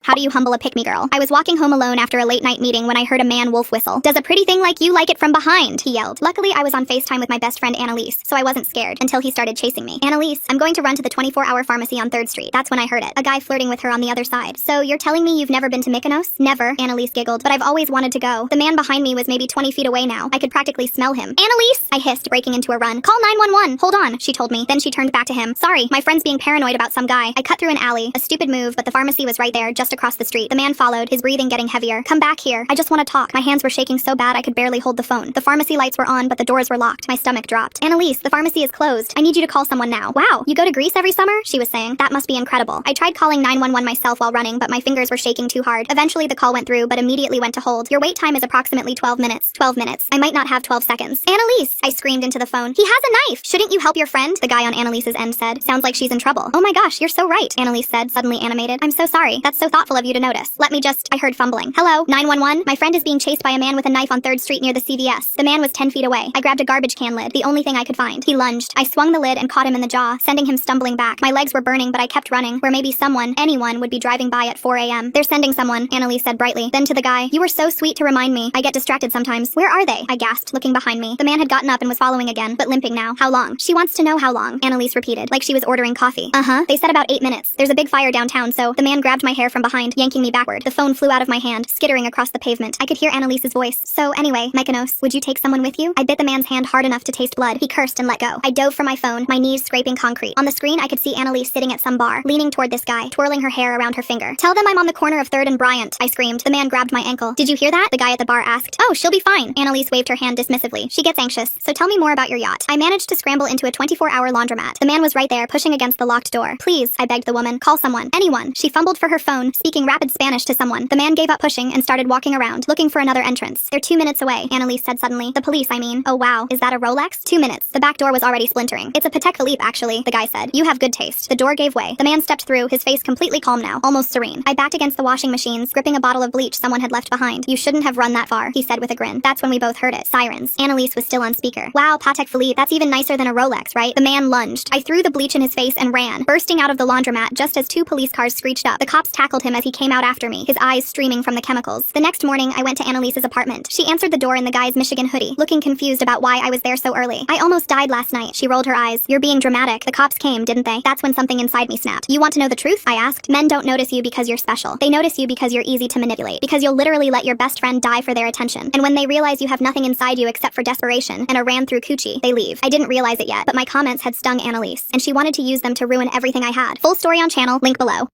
How do you humble a pick-me girl? I was walking home alone after a late-night meeting when I heard a man wolf whistle. Does a pretty thing like you like it from behind? He yelled. Luckily, I was on FaceTime with my best friend Annalise, so I wasn't scared until he started chasing me. Annalise, I'm going to run to the 24-hour pharmacy on 3rd Street. That's when I heard it. A guy flirting with her on the other side. So you're telling me you've never been to Mykonos? Never, Annalise giggled, but I've always wanted to go. The man behind me was maybe 20 feet away now. I could practically smell him. Annalise! I hissed, breaking into a run. Call 911. Hold on, she told me. Then she turned back to him. Sorry, my friend's being paranoid about some guy. I cut through an alley. A stupid move, but the pharmacy was right there, just across the street. The man followed, his breathing getting heavier. Come back here. I just want to talk. My hands were shaking so bad I could barely hold the phone. The pharmacy lights were on, but the doors were locked. My stomach dropped. Annalise, the pharmacy is closed. I need you to call someone now. Wow, you go to Greece every summer? She was saying. That must be incredible. I tried calling 911 myself while running, but my fingers were shaking too hard. Eventually the call went through, but immediately went to hold. Your wait time is approximately 12 minutes. 12 minutes. I might not have 12 seconds. Annalise! I screamed into the phone. He has a knife! Shouldn't you help your friend? The guy on Annalise's end said. Sounds like she's in trouble. Oh my gosh, you're so right, Annalise said, suddenly animated. I'm so sorry. That's so thoughtful of you to notice. I heard fumbling. Hello, 911? My friend is being chased by a man with a knife on 3rd Street near the CVS. The man was 10 feet away. I grabbed a garbage can lid, the only thing I could find. He lunged. I swung the lid and caught him in the jaw, sending him stumbling back. My legs were burning, but I kept running, where maybe anyone would be driving by at 4 a.m. They're sending someone, Annalise said brightly. Then to the guy, you were so sweet to remind me. I get distracted sometimes. Where are they? I gasped, looking behind me. The man had gotten up and was following again, but limping now. How long? She wants to know how long, Annalise repeated, like she was ordering coffee. They said about 8 minutes. There's a big fire downtown, so the man grabbed my hair from behind, yanking me backward. The phone flew out of my hand, skittering across the pavement. I could hear Annalise's voice. So anyway, Mykonos, would you take someone with you? I bit the man's hand hard enough to taste blood. He cursed and let go. I dove for my phone, my knees scraping concrete. On the screen, I could see Annalise sitting at some bar, leaning toward this guy, twirling her hair around her finger. Tell them I'm on the corner of 3rd and Bryant, I screamed. The man grabbed my ankle. Did you hear that? The guy at the bar asked. Oh, she'll be fine. Annalise waved her hand dismissively. She gets anxious, so tell me more about your yacht. I managed to scramble into a 24-hour laundromat. The man was right there, pushing against the locked door. Please, I begged the woman. Call someone. Anyone. She fumbled for her phone, speaking rapid Spanish to someone. The man gave up pushing and started walking around, looking for another entrance. They're 2 minutes away, Annalise said suddenly. The police, I mean. Oh wow, is that a Rolex? 2 minutes. The back door was already splintering. It's a Patek Philippe, actually, the guy said. You have good taste. The door gave way. The man stepped through, his face completely calm now, almost serene. I backed against the washing machines, gripping a bottle of bleach someone had left behind. You shouldn't have run that far, he said with a grin. That's when we both heard it. Sirens. Annalise was still on speaker. Wow, Patek Philippe, that's even nicer than a Rolex, right? The man lunged. I threw the bleach in his face and ran, bursting out of the laundromat just as 2 police cars screeched up. The cops tackled him as he came out after me, his eyes streaming from the chemicals. The next morning, I went to Annalise's apartment. She answered the door in the guy's Michigan hoodie, looking confused about why I was there so early. I almost died last night. She rolled her eyes. You're being dramatic. The cops came, didn't they? That's when something inside me snapped. You want to know the truth? I asked. Men don't notice you because you're special. They notice you because you're easy to manipulate, because you'll literally let your best friend die for their attention. And when they realize you have nothing inside you except for desperation and a ran through coochie, they leave. I didn't realize it yet, but my comments had stung Annalise, and she wanted to use them to ruin everything I had. Full story on channel, link below.